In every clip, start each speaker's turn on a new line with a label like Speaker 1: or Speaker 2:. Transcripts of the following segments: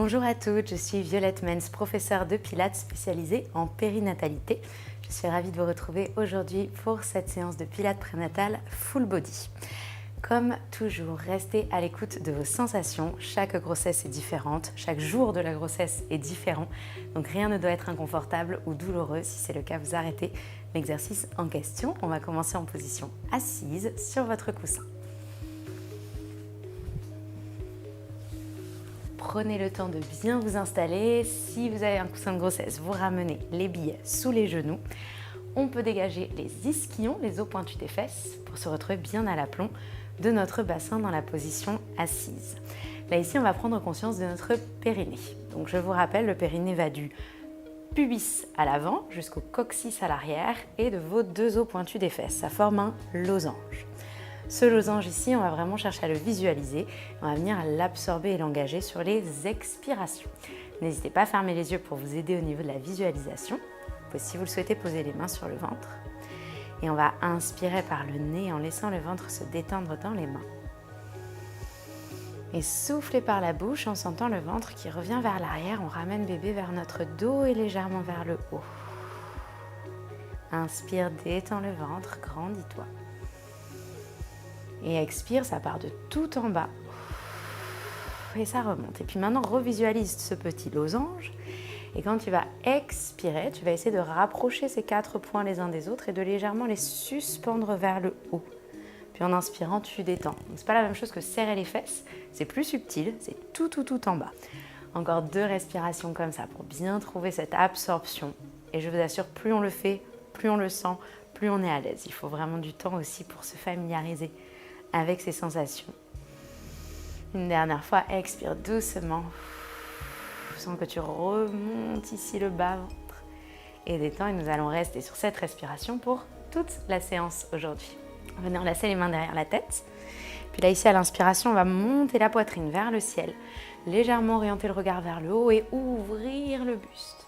Speaker 1: Bonjour à toutes, je suis Violette Mens, professeure de Pilates spécialisée en périnatalité. Je suis ravie de vous retrouver aujourd'hui pour cette séance de Pilates prénatal full body. Comme toujours, restez à l'écoute de vos sensations. Chaque grossesse est différente, chaque jour de la grossesse est différent. Donc rien ne doit être inconfortable ou douloureux. Si c'est le cas, vous arrêtez l'exercice en question. On va commencer en position assise sur votre coussin. Prenez le temps de bien vous installer. Si vous avez un coussin de grossesse, vous ramenez les billes sous les genoux. On peut dégager les ischions, les os pointus des fesses, pour se retrouver bien à l'aplomb de notre bassin dans la position assise. Là ici, on va prendre conscience de notre périnée. Donc je vous rappelle, le périnée va du pubis à l'avant jusqu'au coccyx à l'arrière et de vos deux os pointus des fesses. Ça forme un losange. Ce losange ici, on va vraiment chercher à le visualiser. On va venir l'absorber et l'engager sur les expirations. N'hésitez pas à fermer les yeux pour vous aider au niveau de la visualisation. Vous pouvez, si vous le souhaitez, poser les mains sur le ventre. Et on va inspirer par le nez en laissant le ventre se détendre dans les mains. Et souffler par la bouche en sentant le ventre qui revient vers l'arrière. On ramène bébé vers notre dos et légèrement vers le haut. Inspire, détends le ventre, grandis-toi. Et expire, ça part de tout en bas. Et ça remonte. Et puis maintenant, revisualise ce petit losange. Et quand tu vas expirer, tu vas essayer de rapprocher ces 4 points les uns des autres et de légèrement les suspendre vers le haut. Puis en inspirant, tu détends. Ce n'est pas la même chose que serrer les fesses. C'est plus subtil, c'est tout en bas. Encore 2 respirations comme ça pour bien trouver cette absorption. Et je vous assure, plus on le fait, plus on le sent, plus on est à l'aise. Il faut vraiment du temps aussi pour se familiariser avec ces sensations. Une dernière fois, expire doucement. Sens que tu remontes ici le bas-ventre et détends. Et nous allons rester sur cette respiration pour toute la séance aujourd'hui. Venez enlacer les mains derrière la tête. Puis là, ici, à l'inspiration, on va monter la poitrine vers le ciel, légèrement orienter le regard vers le haut et ouvrir le buste.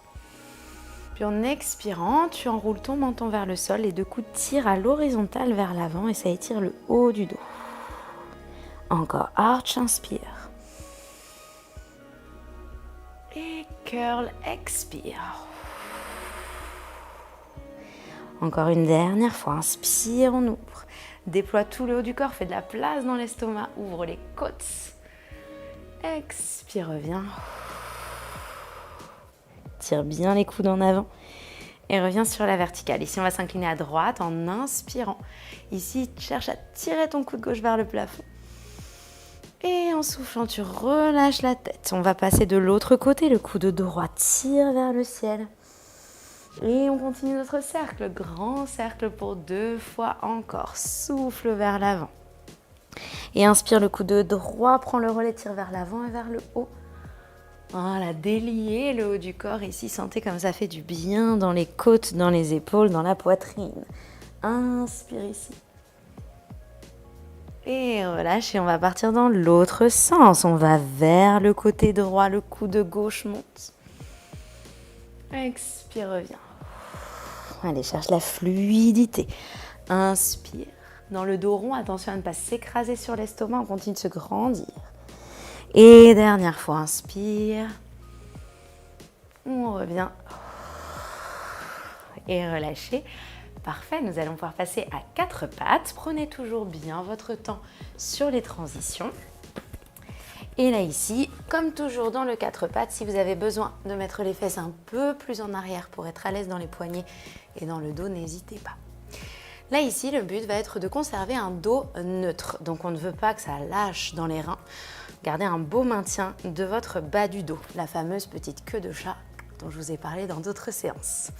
Speaker 1: Puis en expirant, tu enroules ton menton vers le sol, les 2 coudes tirent à l'horizontale vers l'avant et ça étire le haut du dos. Encore arch, inspire. Et curl, expire. Encore une dernière fois, inspire, on ouvre. Déploie tout le haut du corps, fais de la place dans l'estomac, ouvre les côtes. Expire, reviens. Tire bien les coudes en avant et reviens sur la verticale. Ici, on va s'incliner à droite en inspirant. Ici, cherche à tirer ton coude gauche vers le plafond. Et en soufflant, tu relâches la tête. On va passer de l'autre côté. Le coude droit tire vers le ciel. Et on continue notre cercle. Grand cercle pour 2 fois encore. Souffle vers l'avant. Et inspire, le coude droit prend le relais, tire vers l'avant et vers le haut. Voilà, déliez le haut du corps. Ici, sentez comme ça fait du bien dans les côtes, dans les épaules, dans la poitrine. Inspire ici. Et relâche et on va partir dans l'autre sens. On va vers le côté droit, le coude gauche monte. Expire, reviens. Allez, cherche la fluidité. Inspire. Dans le dos rond, attention à ne pas s'écraser sur l'estomac, on continue de se grandir. Et dernière fois, inspire. On revient. Et relâchez. Parfait, nous allons pouvoir passer à 4 pattes. Prenez toujours bien votre temps sur les transitions. Et là ici, comme toujours dans le 4 pattes, si vous avez besoin de mettre les fesses un peu plus en arrière pour être à l'aise dans les poignets et dans le dos, n'hésitez pas. Là ici, le but va être de conserver un dos neutre. Donc on ne veut pas que ça lâche dans les reins. Gardez un beau maintien de votre bas du dos, la fameuse petite queue de chat dont je vous ai parlé dans d'autres séances.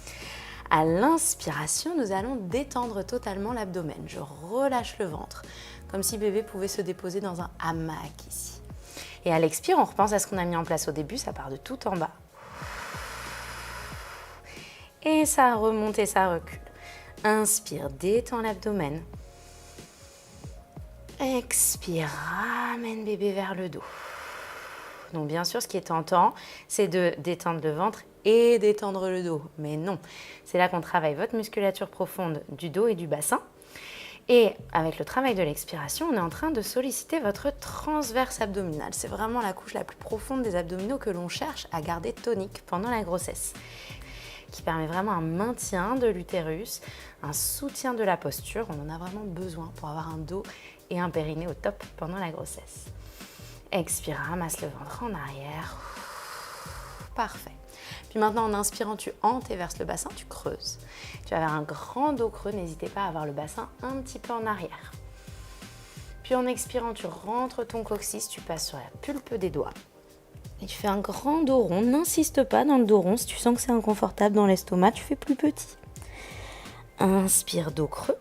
Speaker 1: À l'inspiration, nous allons détendre totalement l'abdomen. Je relâche le ventre, comme si bébé pouvait se déposer dans un hamac ici. Et à l'expire, on repense à ce qu'on a mis en place au début, ça part de tout en bas. Et ça remonte et ça recule. Inspire, détends l'abdomen. Expire, ramène bébé vers le dos. Donc bien sûr, ce qui est tentant, c'est de détendre le ventre et d'étendre le dos. Mais non, c'est là qu'on travaille votre musculature profonde du dos et du bassin. Et avec le travail de l'expiration, on est en train de solliciter votre transverse abdominal. C'est vraiment la couche la plus profonde des abdominaux que l'on cherche à garder tonique pendant la grossesse, qui permet vraiment un maintien de l'utérus, un soutien de la posture. On en a vraiment besoin pour avoir un dos et un périnée au top pendant la grossesse. Expire, ramasse le ventre en arrière. Parfait. Puis maintenant, en inspirant, tu antéverses le bassin, tu creuses. Tu vas vers un grand dos creux, n'hésitez pas à avoir le bassin un petit peu en arrière. Puis en expirant, tu rentres ton coccyx, tu passes sur la pulpe des doigts. Et tu fais un grand dos rond. N'insiste pas dans le dos rond. Si tu sens que c'est inconfortable dans l'estomac, tu fais plus petit. Inspire, dos creux.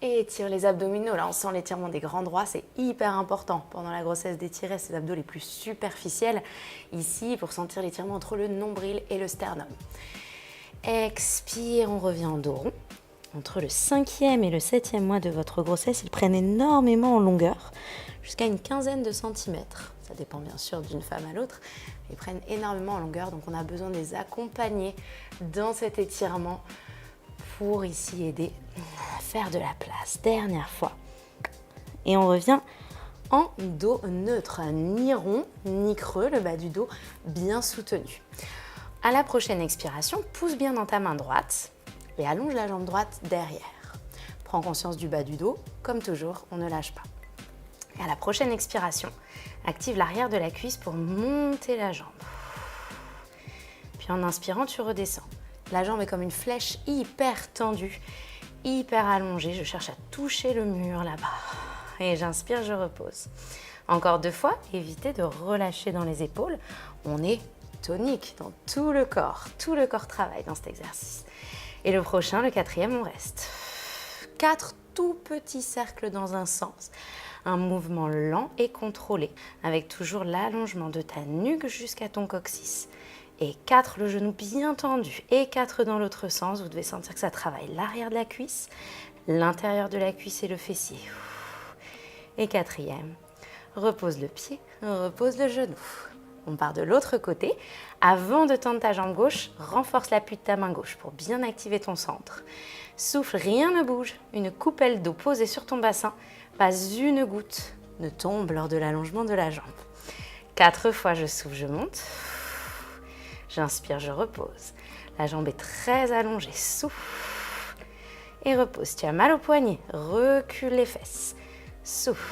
Speaker 1: Et étire les abdominaux. Là, on sent l'étirement des grands droits. C'est hyper important pendant la grossesse d'étirer ces abdos les plus superficiels. Ici, pour sentir l'étirement entre le nombril et le sternum. Expire, on revient en dos rond. Entre le 5e et le 7e mois de votre grossesse, ils prennent énormément en longueur, jusqu'à une quinzaine de centimètres. Ça dépend bien sûr d'une femme à l'autre. Ils prennent énormément en longueur, donc on a besoin de les accompagner dans cet étirement pour ici aider à faire de la place. Dernière fois. Et on revient en dos neutre, ni rond ni creux, le bas du dos bien soutenu. À la prochaine expiration, pousse bien dans ta main droite et allonge la jambe droite derrière. Prends conscience du bas du dos, comme toujours, on ne lâche pas. Et à la prochaine expiration, active l'arrière de la cuisse pour monter la jambe. Puis en inspirant, tu redescends. La jambe est comme une flèche hyper tendue, hyper allongée. Je cherche à toucher le mur là-bas. Et j'inspire, je repose. Encore 2 fois, évitez de relâcher dans les épaules. On est tonique dans tout le corps. Tout le corps travaille dans cet exercice. Et le prochain, le 4e, on reste. 4 tout petits cercles dans un sens. Un mouvement lent et contrôlé, avec toujours l'allongement de ta nuque jusqu'à ton coccyx. Et 4, le genou bien tendu. Et 4 dans l'autre sens. Vous devez sentir que ça travaille l'arrière de la cuisse, l'intérieur de la cuisse et le fessier. Et 4e, repose le pied, repose le genou. On part de l'autre côté. Avant de tendre ta jambe gauche, renforce l'appui de ta main gauche pour bien activer ton centre. Souffle, rien ne bouge. Une coupelle d'eau posée sur ton bassin. Pas une goutte ne tombe lors de l'allongement de la jambe. 4 fois, je souffle, je monte. J'inspire, je repose. La jambe est très allongée. Souffle et repose. Tu as mal au poignet. Recule les fesses. Souffle.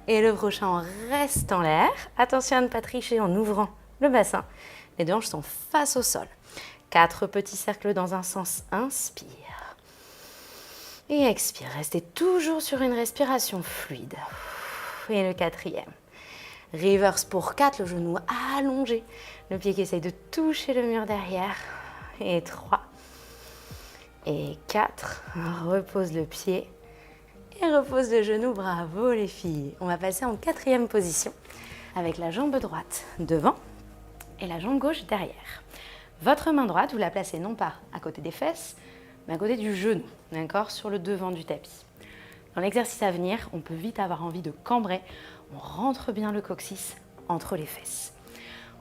Speaker 1: Et le prochain, on reste en l'air. Attention à ne pas tricher en ouvrant le bassin. Les 2 hanches sont face au sol. 4 petits cercles dans un sens. Inspire. Et expire. Restez toujours sur une respiration fluide. Et le 4e. Reverse pour 4, le genou allongé. Le pied qui essaye de toucher le mur derrière. Et 3. Et 4. Repose le pied. Et repose le genou, bravo les filles. On va passer en 4e position avec la jambe droite devant et la jambe gauche derrière. Votre main droite, vous la placez non pas à côté des fesses, mais à côté du genou, d'accord, sur le devant du tapis. Dans l'exercice à venir, on peut vite avoir envie de cambrer. On rentre bien le coccyx entre les fesses.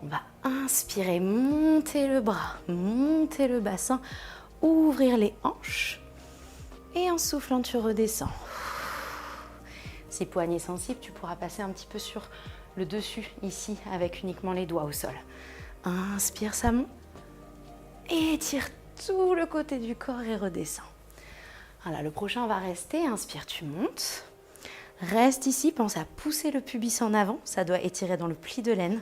Speaker 1: On va inspirer, monter le bras, monter le bassin, ouvrir les hanches. Et en soufflant, tu redescends. Si poignet sensible, tu pourras passer un petit peu sur le dessus, ici, avec uniquement les doigts au sol. Inspire, ça monte. Et étire tout le côté du corps et redescends. Voilà, le prochain, on va rester. Inspire, tu montes. Reste ici, pense à pousser le pubis en avant. Ça doit étirer dans le pli de l'aine.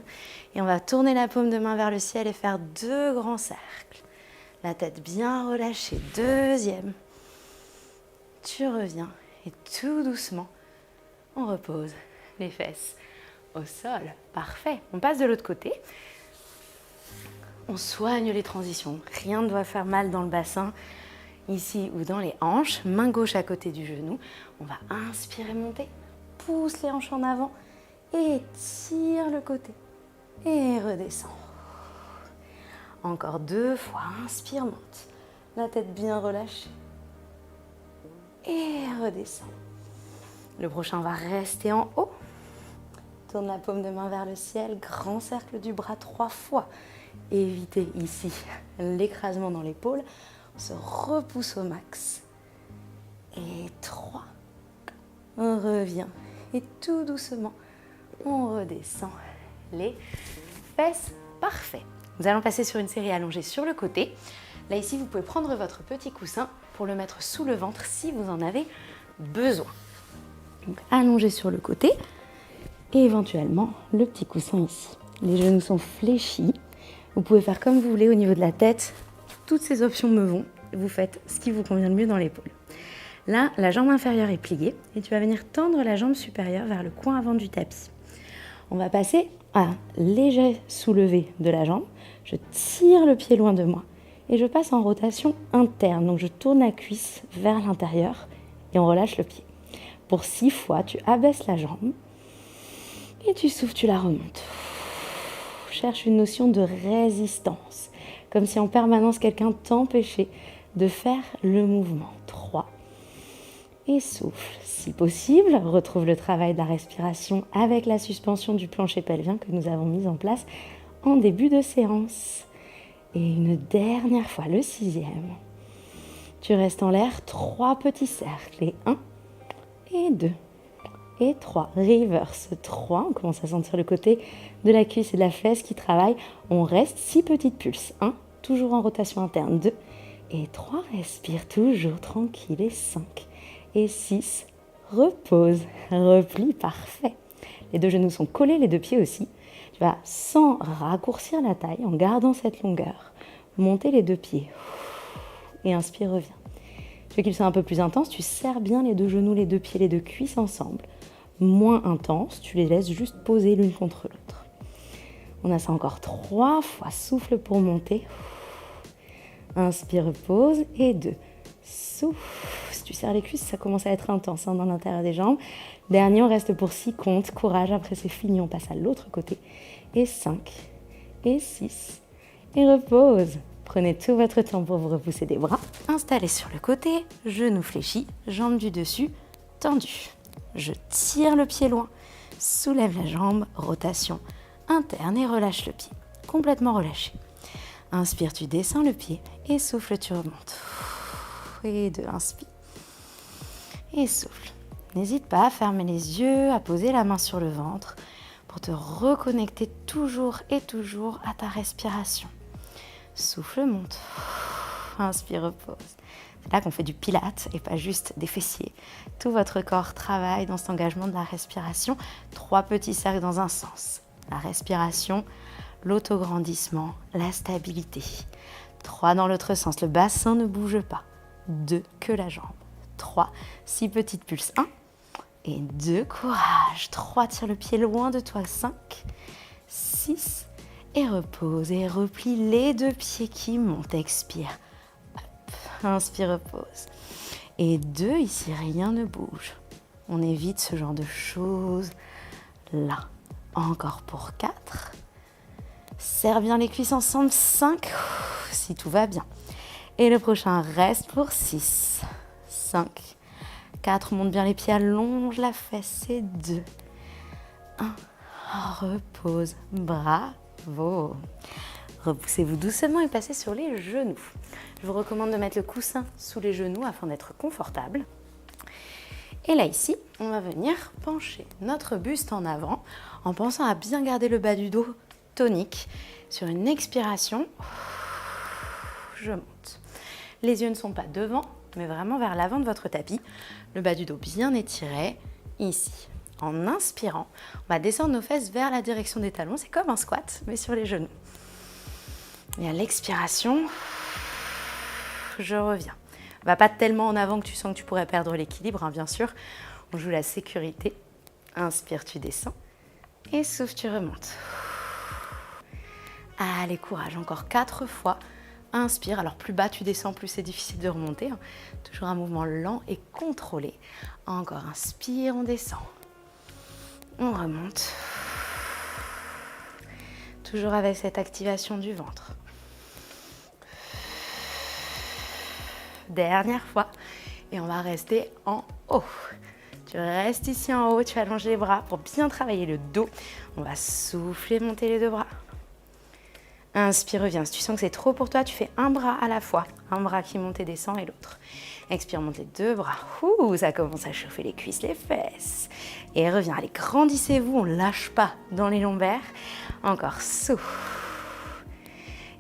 Speaker 1: Et on va tourner la paume de main vers le ciel et faire 2 grands cercles. La tête bien relâchée. 2e. Tu reviens et tout doucement, on repose les fesses au sol. Parfait. On passe de l'autre côté. On soigne les transitions. Rien ne doit faire mal dans le bassin, ici ou dans les hanches. Main gauche à côté du genou. On va inspirer, monter. Pousse les hanches en avant et tire le côté. Et redescend. Encore 2 fois. Inspire, monte. La tête bien relâchée. Et redescend. Le prochain va rester en haut. Tourne la paume de main vers le ciel. Grand cercle du bras 3 fois. Évitez ici l'écrasement dans l'épaule. On se repousse au max. Et 3. On revient. Et tout doucement, on redescend les fesses. Parfait. Nous allons passer sur une série allongée sur le côté. Là, ici, vous pouvez prendre votre petit coussin pour le mettre sous le ventre si vous en avez besoin. Donc, allongé sur le côté et éventuellement le petit coussin ici. Les genoux sont fléchis. Vous pouvez faire comme vous voulez au niveau de la tête. Toutes ces options me vont. Vous faites ce qui vous convient le mieux dans l'épaule. Là, la jambe inférieure est pliée et tu vas venir tendre la jambe supérieure vers le coin avant du tapis. On va passer à un léger soulevé de la jambe. Je tire le pied loin de moi et je passe en rotation interne. Donc je tourne la cuisse vers l'intérieur et on relâche le pied. Pour 6 fois, tu abaisses la jambe et tu souffles, tu la remontes. Cherche une notion de résistance, comme si en permanence quelqu'un t'empêchait de faire le mouvement. 3. Et souffle. Si possible, retrouve le travail de la respiration avec la suspension du plancher pelvien que nous avons mis en place en début de séance. Et une dernière fois, le 6e. Tu restes en l'air, 3 petits cercles. Et 1, et 2, et 3. Reverse 3. On commence à sentir le côté de la cuisse et de la fesse qui travaille. On reste 6 petites pulses. 1, toujours en rotation interne. 2, et 3. Respire toujours tranquille. Et 5. Et 6, repose, repli, parfait. Les 2 genoux sont collés, les 2 pieds aussi. Tu vas, sans raccourcir la taille, en gardant cette longueur, monter les 2 pieds. Et inspire, reviens. Tu veux qu'ils soient un peu plus intenses, tu serres bien les 2 genoux, les 2 pieds, les 2 cuisses ensemble. Moins intense, tu les laisses juste poser l'une contre l'autre. On a ça encore 3 fois. Souffle pour monter. Inspire, repose. Et 2. Souffle. Si tu serres les cuisses, ça commence à être intense dans l'intérieur des jambes. Dernier, on reste pour 6 comptes. Courage, après c'est fini, on passe à l'autre côté. Et 5, et 6, et repose. Prenez tout votre temps pour vous repousser des bras. Installez sur le côté, genoux fléchis, jambes du dessus, tendues. Je tire le pied loin, soulève la jambe, rotation interne et relâche le pied. Complètement relâché. Inspire, tu descends le pied et souffle, tu remontes. Et 2, inspire. Et souffle. N'hésite pas à fermer les yeux, à poser la main sur le ventre pour te reconnecter toujours et toujours à ta respiration. Souffle, monte. Inspire, repose. C'est là qu'on fait du pilates et pas juste des fessiers. Tout votre corps travaille dans cet engagement de la respiration. 3 petits cercles dans un sens. La respiration, l'autograndissement, la stabilité. 3 dans l'autre sens. Le bassin ne bouge pas. 2, que la jambe. 3, 6 petites pulses. 1 et 2, courage. 3, tire le pied loin de toi. 5, 6 et repose. Et replie les 2 pieds qui montent. Expire. Hop. Inspire, repose. Et 2, ici, rien ne bouge. On évite ce genre de choses là. Encore pour 4. Serre bien les cuisses ensemble. 5, si tout va bien. Et le prochain reste pour 6, 5, 4. Monte bien les pieds, allonge la fesse. Et 2, 1. Repose. Bravo. Repoussez-vous doucement et passez sur les genoux. Je vous recommande de mettre le coussin sous les genoux afin d'être confortable. Et là, ici, on va venir pencher notre buste en avant en pensant à bien garder le bas du dos tonique. Sur une expiration, je monte. Les yeux ne sont pas devant, mais vraiment vers l'avant de votre tapis. Le bas du dos bien étiré, ici. En inspirant, on va descendre nos fesses vers la direction des talons. C'est comme un squat, mais sur les genoux. Et à l'expiration, je reviens. On va pas tellement en avant que tu sens que tu pourrais perdre l'équilibre, hein, bien sûr. On joue la sécurité. Inspire, tu descends. Et souffle, tu remontes. Allez, courage, encore 4 fois. Inspire, alors plus bas tu descends, plus c'est difficile de remonter. Hein. Toujours un mouvement lent et contrôlé. Encore, inspire, on descend. On remonte. Toujours avec cette activation du ventre. Dernière fois. Et on va rester en haut. Tu restes ici en haut, tu allonges les bras pour bien travailler le dos. On va souffler, monter les 2 bras. Inspire, reviens. Si tu sens que c'est trop pour toi, tu fais un bras à la fois. Un bras qui monte et descend et l'autre. Expire, monte les deux bras. Ouh, ça commence à chauffer les cuisses, les fesses. Et reviens. Allez, grandissez-vous. On ne lâche pas dans les lombaires. Encore, souffle.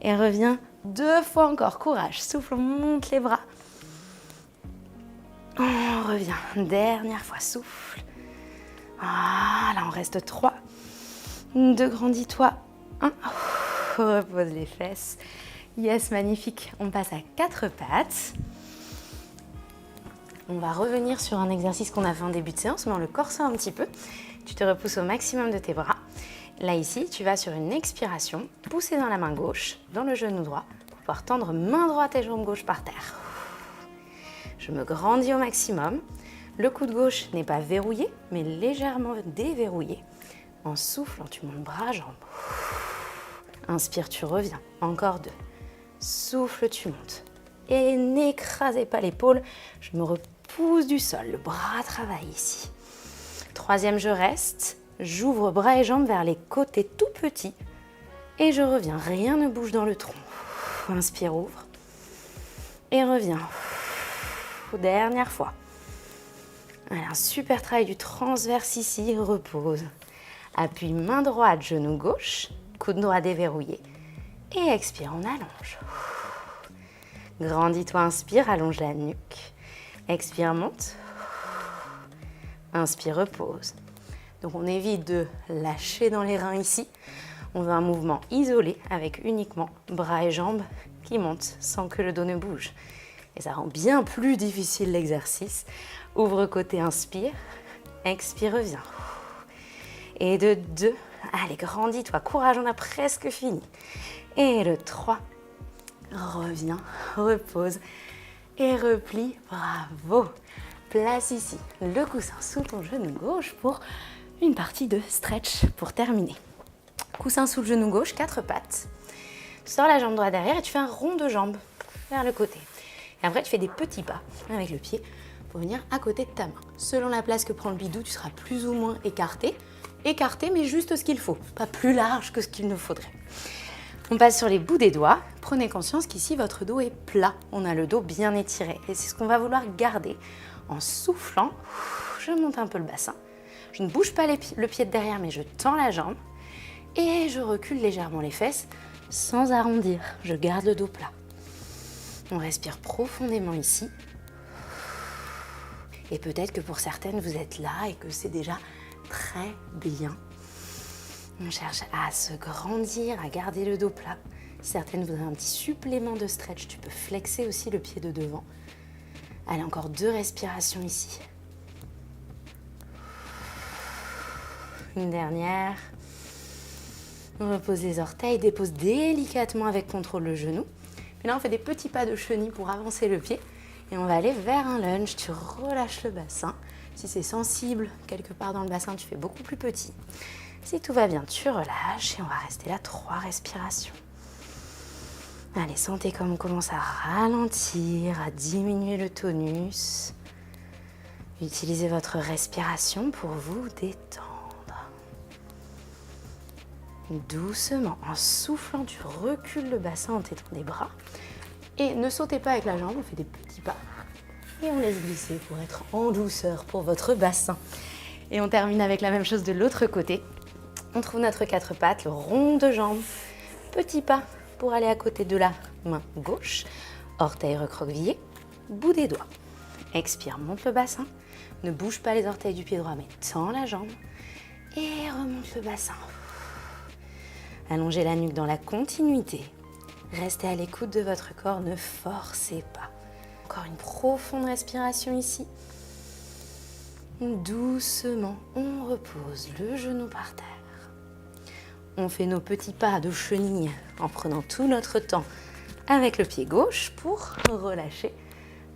Speaker 1: Et reviens 2 fois encore. Courage. Souffle, on monte les bras. On revient. Dernière fois, souffle. Voilà, on reste 3. 2, grandis-toi. 1. Repose les fesses. Yes, magnifique. On passe à 4 pattes. On va revenir sur un exercice qu'on a fait en début de séance, mais en le corsant un petit peu. Tu te repousses au maximum de tes bras. Là, ici, tu vas sur une expiration, pousser dans la main gauche, dans le genou droit, pour pouvoir tendre main droite et jambe gauche par terre. Je me grandis au maximum. Le coude gauche n'est pas verrouillé, mais légèrement déverrouillé. En soufflant, tu montes bras, jambes. Inspire, tu reviens. Encore 2. Souffle, tu montes. Et n'écrasez pas l'épaule. Je me repousse du sol. Le bras travaille ici. 3e, je reste. J'ouvre bras et jambes vers les côtés tout petits. Et je reviens. Rien ne bouge dans le tronc. Inspire, ouvre. Et reviens. Dernière fois. Allez, un super travail du transverse ici. Repose. Appuie main droite, genou gauche. Coude droit déverrouillé. Et expire, on allonge. Grandis-toi, inspire, allonge la nuque. Expire, monte. Inspire, repose. Donc on évite de lâcher dans les reins ici. On veut un mouvement isolé avec uniquement bras et jambes qui montent sans que le dos ne bouge. Et ça rend bien plus difficile l'exercice. Ouvre côté, inspire. Expire, reviens. Et de 2. Allez, grandis-toi. Courage, on a presque fini. Et le 3. Reviens, repose et replie. Bravo. Place ici le coussin sous ton genou gauche pour une partie de stretch pour terminer. Coussin sous le genou gauche, 4 pattes. Tu sors la jambe droite derrière et tu fais un rond de jambe vers le côté. Et après, tu fais des petits pas avec le pied pour venir à côté de ta main. Selon la place que prend le bidou, tu seras plus ou moins écarté. Écarté, mais juste ce qu'il faut, pas plus large que ce qu'il nous faudrait. On passe sur les bouts des doigts. Prenez conscience qu'ici, votre dos est plat. On a le dos bien étiré. Et c'est ce qu'on va vouloir garder. En soufflant, je monte un peu le bassin. Je ne bouge pas le pied de derrière, mais je tends la jambe. Et je recule légèrement les fesses sans arrondir. Je garde le dos plat. On respire profondément ici. Et peut-être que pour certaines, vous êtes là et que c'est déjà très bien. On cherche à se grandir, à garder le dos plat. Certaines voudraient un petit supplément de stretch. Tu peux flexer aussi le pied de devant. Allez, encore 2 respirations ici. Une dernière. On repose les orteils, dépose délicatement avec contrôle le genou. Et là, on fait des petits pas de chenille pour avancer le pied. Et on va aller vers un lunge. Tu relâches le bassin. Si c'est sensible, quelque part dans le bassin, tu fais beaucoup plus petit. Si tout va bien, tu relâches et on va rester là 3 respirations. Allez, sentez comme on commence à ralentir, à diminuer le tonus. Utilisez votre respiration pour vous détendre. Doucement, en soufflant, tu recules le bassin en t'étendant les bras. Et ne sautez pas avec la jambe, on fait des petits pas. Et on laisse glisser pour être en douceur pour votre bassin. Et on termine avec la même chose de l'autre côté. On trouve notre 4 pattes, le rond de jambe. Petit pas pour aller à côté de la main gauche. Orteils recroquevillés, bout des doigts. Expire, monte le bassin. Ne bouge pas les orteils du pied droit, mais tends la jambe. Et remonte le bassin. Allongez la nuque dans la continuité. Restez à l'écoute de votre corps, ne forcez pas. Encore une profonde respiration ici. Doucement, on repose le genou par terre. On fait nos petits pas de chenille en prenant tout notre temps avec le pied gauche pour relâcher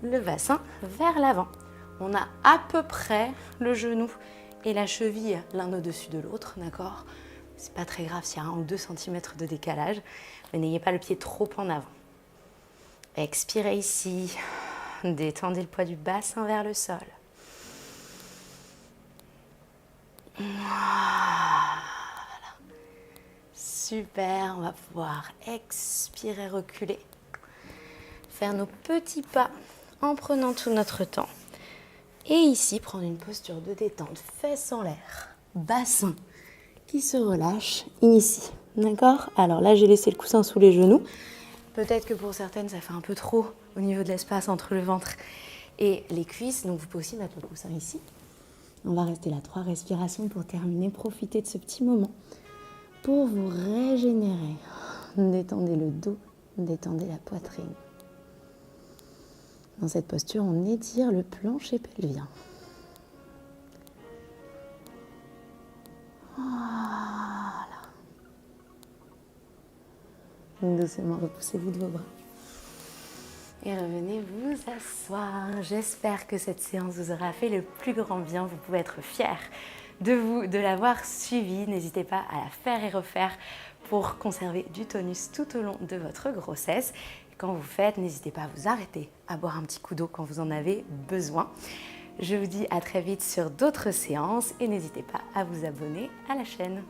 Speaker 1: le bassin vers l'avant. On a à peu près le genou et la cheville l'un au-dessus de l'autre, d'accord ? C'est pas très grave s'il y a 1 ou 2 cm de décalage, mais n'ayez pas le pied trop en avant. Expirez ici, détendez le poids du bassin vers le sol. Voilà. Super, on va pouvoir expirer, reculer. Faire nos petits pas en prenant tout notre temps. Et ici, prendre une posture de détente, fesses en l'air, bassin qui se relâche, ici. D'accord? Alors là, j'ai laissé le coussin sous les genoux. Peut-être que pour certaines, ça fait un peu trop au niveau de l'espace entre le ventre et les cuisses. Donc, vous pouvez aussi mettre le coussin ici. On va rester là 3 respirations pour terminer. Profitez de ce petit moment pour vous régénérer. Détendez le dos, détendez la poitrine. Dans cette posture, on étire le plancher pelvien. Voilà. Doucement, repoussez-vous de vos bras. Et revenez vous asseoir. J'espère que cette séance vous aura fait le plus grand bien. Vous pouvez être fiers de vous, de l'avoir suivi. N'hésitez pas à la faire et refaire pour conserver du tonus tout au long de votre grossesse. Quand vous faites, n'hésitez pas à vous arrêter, à boire un petit coup d'eau quand vous en avez besoin. Je vous dis à très vite sur d'autres séances et n'hésitez pas à vous abonner à la chaîne.